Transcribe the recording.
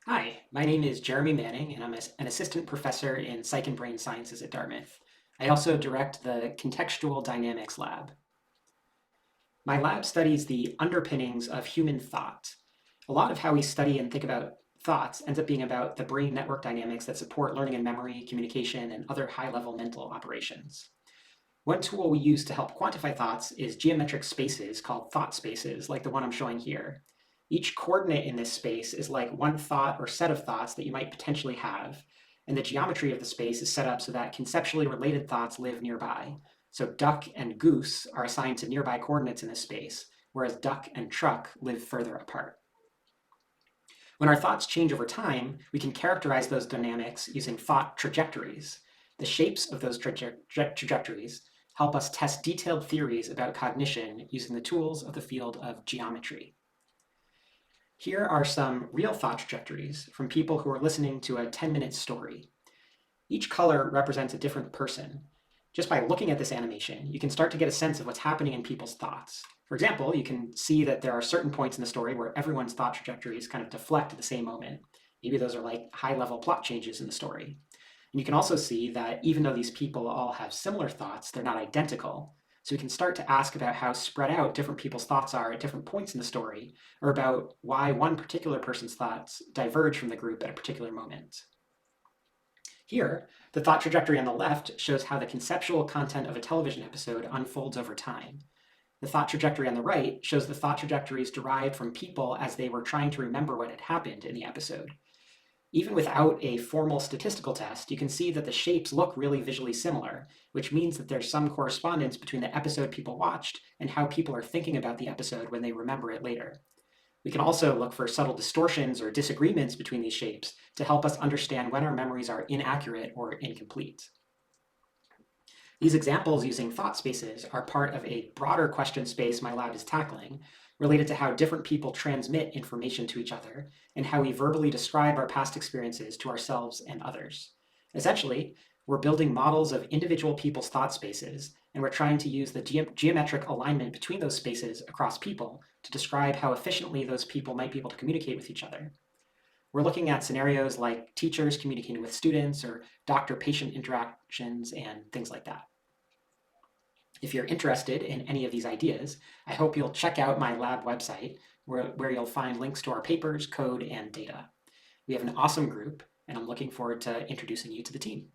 Hi, my name is Jeremy Manning, and I'm an assistant professor in psych and brain sciences at Dartmouth. I also direct the Contextual Dynamics Lab. My lab studies the underpinnings of human thought. A lot of how we study and think about thoughts ends up being about the brain network dynamics that support learning and memory, communication, and other high level mental operations. One tool we use to help quantify thoughts is geometric spaces called thought spaces, like the one I'm showing here. Each coordinate in this space is like one thought or set of thoughts that you might potentially have, and the geometry of the space is set up so that conceptually related thoughts live nearby. So duck and goose are assigned to nearby coordinates in this space, whereas duck and truck live further apart. When our thoughts change over time, we can characterize those dynamics using thought trajectories. The shapes of those trajectories help us test detailed theories about cognition using the tools of the field of geometry. Here are some real thought trajectories from people who are listening to a 10-minute story. Each color represents a different person. Just by looking at this animation, you can start to get a sense of what's happening in people's thoughts. For example, you can see that there are certain points in the story where everyone's thought trajectories kind of deflect at the same moment. Maybe those are like high-level plot changes in the story. And you can also see that even though these people all have similar thoughts, they're not identical. So we can start to ask about how spread out different people's thoughts are at different points in the story, or about why one particular person's thoughts diverge from the group at a particular moment. Here, the thought trajectory on the left shows how the conceptual content of a television episode unfolds over time. The thought trajectory on the right shows the thought trajectories derived from people as they were trying to remember what had happened in the episode. Even without a formal statistical test, you can see that the shapes look really visually similar, which means that there's some correspondence between the episode people watched and how people are thinking about the episode when they remember it later. We can also look for subtle distortions or disagreements between these shapes to help us understand when our memories are inaccurate or incomplete. These examples using thought spaces are part of a broader question space my lab is tackling, related to how different people transmit information to each other and how we verbally describe our past experiences to ourselves and others. Essentially, we're building models of individual people's thought spaces, and we're trying to use the geometric alignment between those spaces across people to describe how efficiently those people might be able to communicate with each other. We're looking at scenarios like teachers communicating with students or doctor-patient interactions and things like that. If you're interested in any of these ideas, I hope you'll check out my lab website where you'll find links to our papers, code, and data. We have an awesome group, and I'm looking forward to introducing you to the team.